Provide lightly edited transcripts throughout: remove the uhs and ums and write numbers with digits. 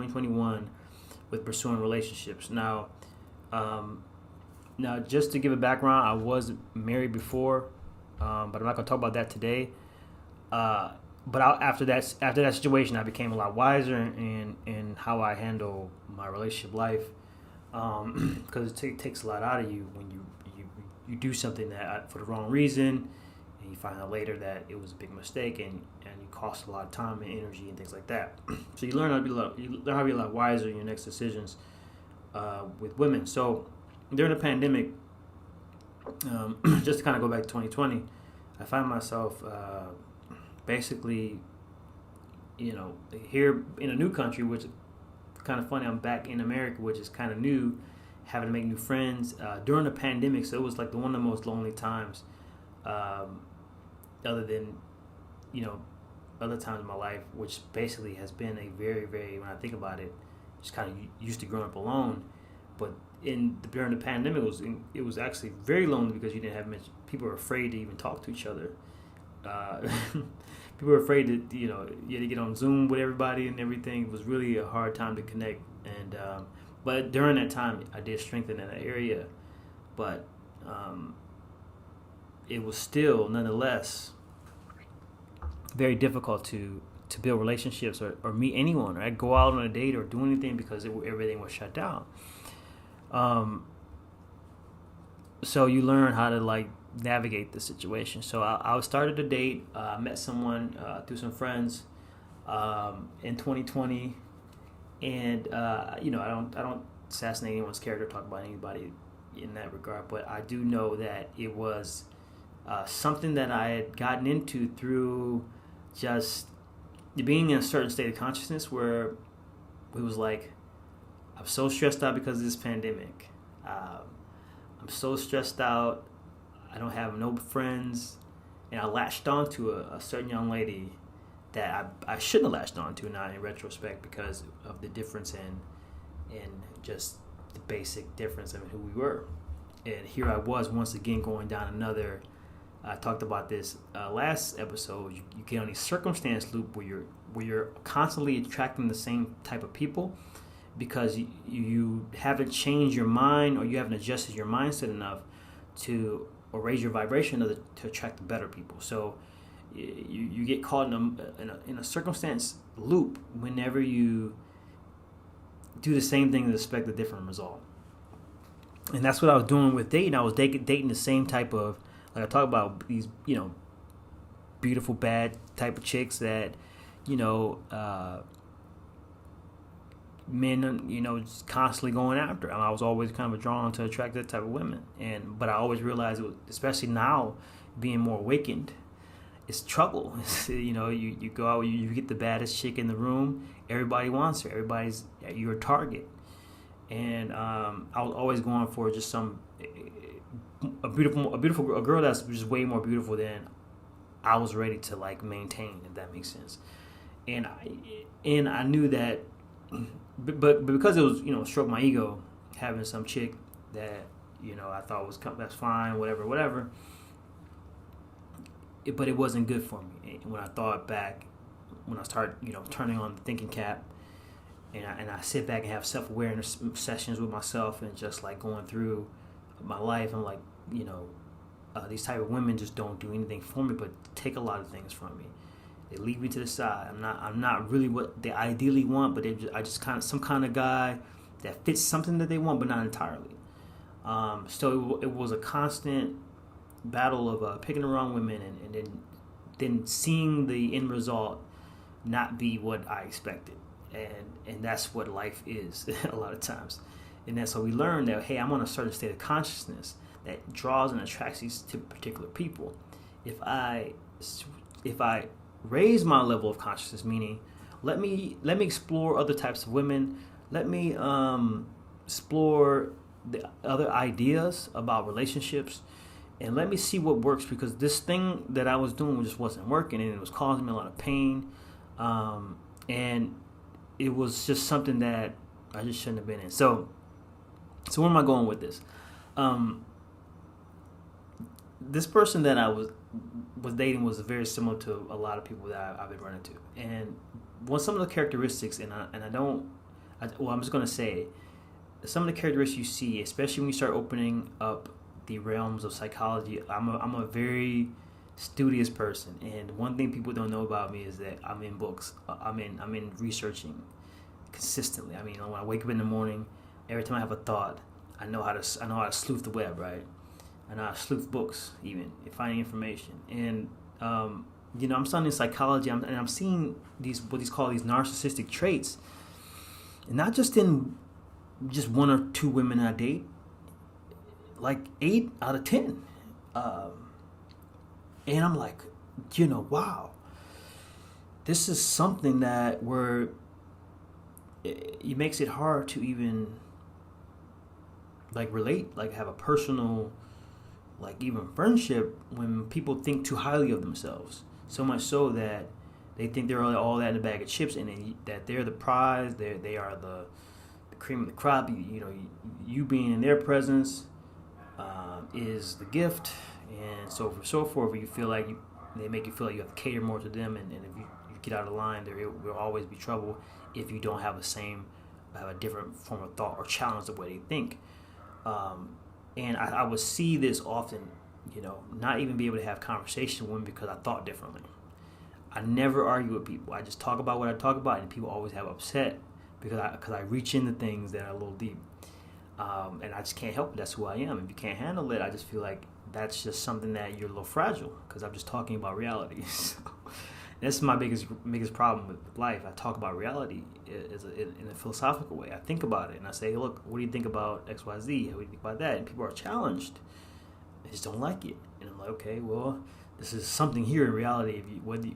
2021 with pursuing relationships. Now, just to give a background, I was married before, but I'm not gonna talk about that today. After that situation, I became a lot wiser in how I handle my relationship life, because it takes a lot out of you when you do something that for the wrong reason, and you find out later that it was a big mistake, and you cost a lot of time and energy and things like that. So you learn how to be a lot wiser in your next decisions with women. So during the pandemic, just to kind of go back to 2020, I find myself basically, here in a new country, which is kind of funny. I'm back in America, which is kind of new, having to make new friends during the pandemic. So it was like one of the most lonely times, other than, other times in my life, which basically has been a very, very, when I think about it, just kind of used to growing up alone. But during the pandemic, it was actually very lonely because you didn't have much. People were afraid to even talk to each other. People were afraid to, you had to get on Zoom with everybody and everything. It was really a hard time to connect. And but during that time, I did strengthen in that area. But it was still, nonetheless, very difficult to build relationships or meet anyone, right? Go out on a date or do anything because everything was shut down. So you learn how to navigate the situation. So I started a date. Met someone through some friends in 2020, and I don't assassinate anyone's character, talk about anybody in that regard, but I do know that it was something that I had gotten into through just being in a certain state of consciousness where it was like, I'm so stressed out because of this pandemic. I'm so stressed out. I don't have no friends. And I latched on to a certain young lady that I shouldn't have latched on to now in retrospect because of the difference in just the basic difference of who we were. And here I was once again going down another, I talked about this last episode, you get on a circumstance loop where you're constantly attracting the same type of people because you haven't changed your mind or you haven't adjusted your mindset enough to or raise your vibration to attract the better people. So you get caught in a circumstance loop whenever you do the same thing and expect a different result. And that's what I was doing with dating. I was dating the same type of, like I talk about these, beautiful bad type of chicks that, men, just constantly going after. I was always kind of drawn to attract that type of women. But I always realized, especially now, being more awakened, it's trouble. You go out, you get the baddest chick in the room. Everybody wants her. Everybody's your target. And I was always going for just a girl that's just way more beautiful than I was ready to maintain, if that makes sense. And I knew that, but because it was struck my ego having some chick that I thought that's fine, whatever. But it wasn't good for me. When I thought back, when I started turning on the thinking cap. And I sit back and have self-awareness sessions with myself and just going through my life. I'm like, these type of women just don't do anything for me, but take a lot of things from me. They leave me to the side. I'm not really what they ideally want, but I just kind of some kind of guy that fits something that they want, but not entirely. So it was a constant battle of picking the wrong women and then seeing the end result not be what I expected. And that's what life is a lot of times. And that's how we learn that, hey, I'm on a certain state of consciousness that draws and attracts these particular people. If I raise my level of consciousness, meaning let me explore other types of women, let me explore the other ideas about relationships, and let me see what works, because this thing that I was doing just wasn't working and it was causing me a lot of pain. And it was just something that I just shouldn't have been in. So where am I going with this? This person that I was dating was very similar to a lot of people that I've been running to, and some of the characteristics, and I don't I'm just gonna say some of the characteristics you see, especially when you start opening up the realms of psychology. I'm a very studious person, and one thing people don't know about me is that I'm in books. I'm in researching consistently. I mean, when I wake up in the morning, every time I have a thought, I know how to sleuth the web, right? I know how to sleuth books, even and finding information. And I'm studying psychology, and I'm seeing what these call these narcissistic traits, and not just in just one or two women I date, like 8 out of 10. And I'm like, wow, this is something that where it makes it hard to even like relate, like have a personal, like even friendship when people think too highly of themselves. So much so that they think they're all that in a bag of chips, and then that they're the prize, they are the cream of the crop. You being in their presence is the gift, and so forth. You feel like they make you feel like you have to cater more to them, and if you get out of line, there will always be trouble if you don't have a different form of thought or challenge the way they think. And I would see this often, not even be able to have conversations with women because I thought differently. I never argue with people. I just talk about what I talk about, and people always have upset because I reach into things that are a little deep. And I just can't help it. That's who I am. If you can't handle it, I just feel like that's just something that you're a little fragile because I'm just talking about reality. So that's my biggest problem with life. I talk about reality in a philosophical way. I think about it and I say, hey, look, what do you think about X, Y, Z? What do you think about that? And people are challenged. They just don't like it. And I'm like, okay, well, this is something here in reality.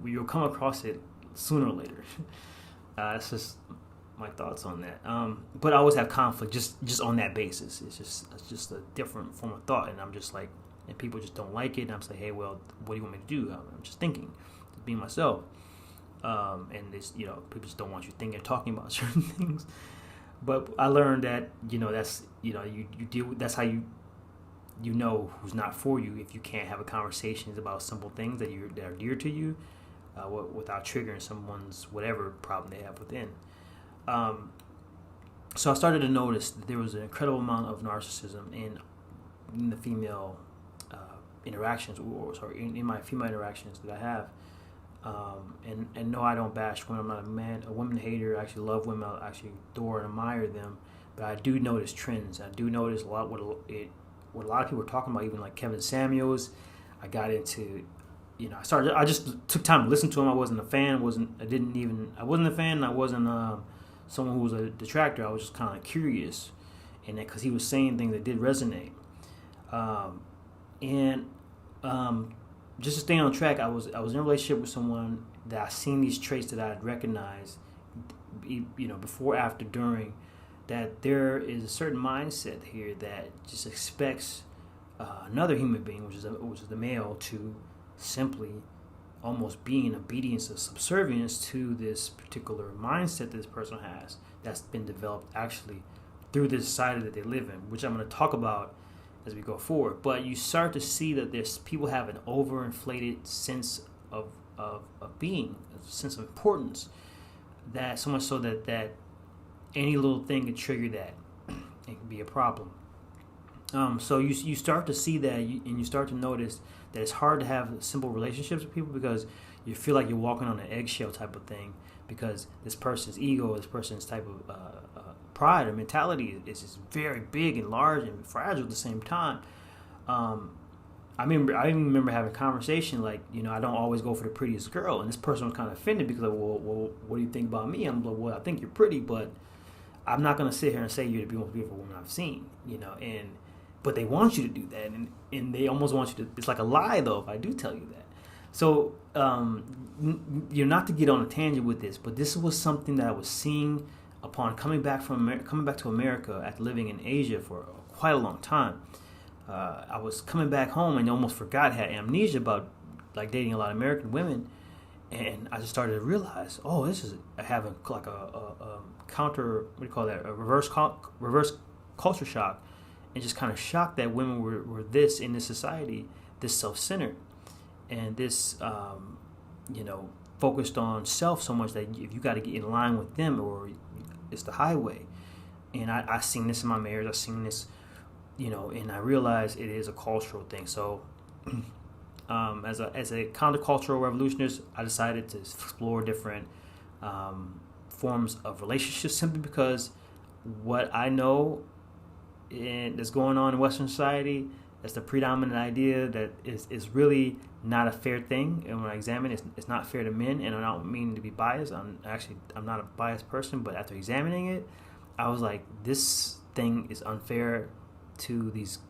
You'll come across it sooner or later. That's just my thoughts on that. But I always have conflict just on that basis. It's just a different form of thought, and I'm just like, and people just don't like it. And I'm like, hey, well, what do you want me to do? I'm just thinking, just being myself. And it's, people just don't want you thinking, talking about certain things. But I learned that that's you deal with, that's how you who's not for you if you can't have a conversations about simple things that are dear to you, without triggering someone's whatever problem they have within. So I started to notice that there was an incredible amount of narcissism in the female interactions, in my female interactions that I have. And no, I don't bash women. I'm not a women hater. I actually love women. I actually adore and admire them. But I do notice trends. I do notice a lot what a lot of people are talking about, even like Kevin Samuels. I got into, I just took time to listen to him. I wasn't a fan. I wasn't a fan. I wasn't someone who was a detractor. I was just kind of curious, and because he was saying things that did resonate. Just to stay on track, I was in a relationship with someone that I seen these traits that I had recognized, before, after, during. That there is a certain mindset here that just expects another human being, which is the male, to simply almost be in obedience or subservience to this particular mindset that this person has that's been developed actually through the society that they live in, which I'm going to talk about as we go forward. But you start to see that there's people have an overinflated sense of being, a sense of importance, that so much so that any little thing can trigger that. It can be a problem. So you start to see that, and you start to notice that it's hard to have simple relationships with people because you feel like you're walking on an eggshell type of thing, because this person's ego, this person's type of pride or mentality is just very big and large and fragile at the same time. I remember having a conversation like, I don't always go for the prettiest girl, and this person was kind of offended because, well, what do you think about me? I'm like, well, I think you're pretty, but I'm not going to sit here and say you're the most beautiful woman I've seen, but they want you to do that, and they almost want you to. It's like a lie, though, if I do tell you that. So, you're not to get on a tangent with this, but this was something that I was seeing upon coming back to America after living in Asia for quite a long time. I was coming back home and almost forgot, had amnesia about like dating a lot of American women, and I just started to realize, this is having like a counter, what do you call that? A reverse culture shock. And just kind of shocked that women were this in this society, this self-centered, and this, focused on self so much that if you got to get in line with them, or it's the highway. And I seen this in my marriage. I seen this, and I realized it is a cultural thing. So, as a countercultural revolutionist, I decided to explore different forms of relationships, simply because what I know that's going on in Western society, that's the predominant idea that is really not a fair thing. And when I examine it, it's not fair to men. And I don't mean to be biased. I'm not a biased person, but after examining it, I was like, this thing is unfair to these,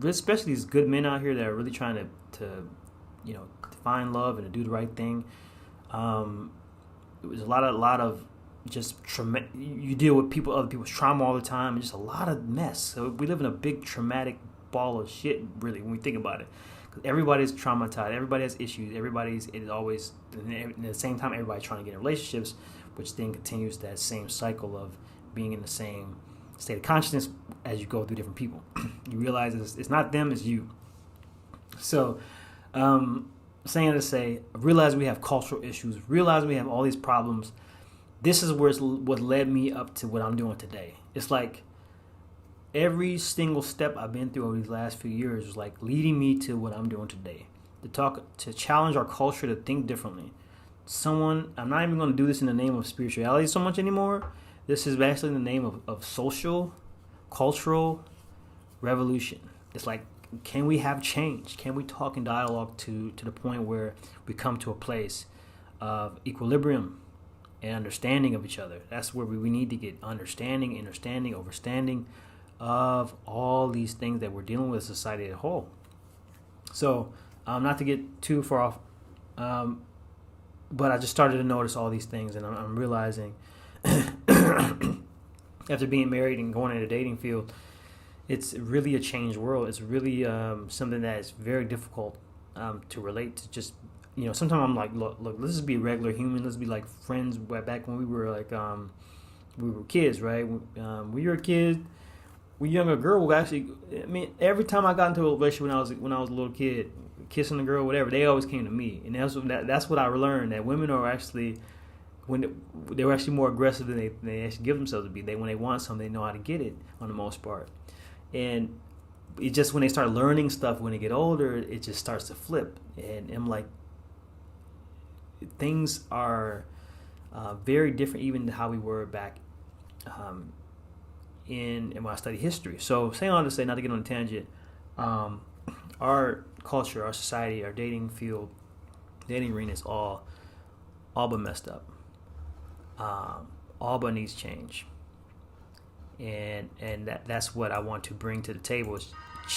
especially these good men out here that are really trying to find love and to do the right thing. It was a lot of just trauma. You deal with other people's trauma all the time, and just a lot of mess. So we live in a big traumatic ball of shit, really, when we think about it. Because everybody's traumatized, everybody has issues, it is always, and at the same time, everybody's trying to get in relationships, which then continues that same cycle of being in the same state of consciousness as you go through different people. You realize it's not them, it's you. So, saying to say, realize we have cultural issues, realize we have all these problems. This is what led me up to what I'm doing today. It's like every single step I've been through over these last few years was like leading me to what I'm doing today. To challenge our culture to think differently. I'm not even going to do this in the name of spirituality so much anymore. This is actually in the name of social, cultural revolution. It's like, can we have change? Can we talk in dialogue to the point where we come to a place of equilibrium and understanding of each other? That's where we need to get understanding, overstanding of all these things that we're dealing with society as a whole. So, not to get too far off, but I just started to notice all these things, and I'm realizing after being married and going into the dating field, it's really a changed world. It's really something that is very difficult to relate to. Just sometimes I'm like, look, let's just be a regular human. Let's be like friends. Back when we were like we were kids, right? When you were a kid, when younger, a girl would actually. I mean, every time I got into a relationship when I was a little kid, kissing a girl, whatever, they always came to me, and that's what I learned, that women are actually, when they were actually more aggressive than they actually give themselves to be. When they want something, they know how to get it on the most part. And it just, when they start learning stuff when they get older, it just starts to flip. And I'm like, things are very different even than how we were back in when I studied history. So saying all to say, not to get on a tangent, our culture, our society, our dating field, dating arena is all but messed up. All but needs change. And that's what I want to bring to the table, is change.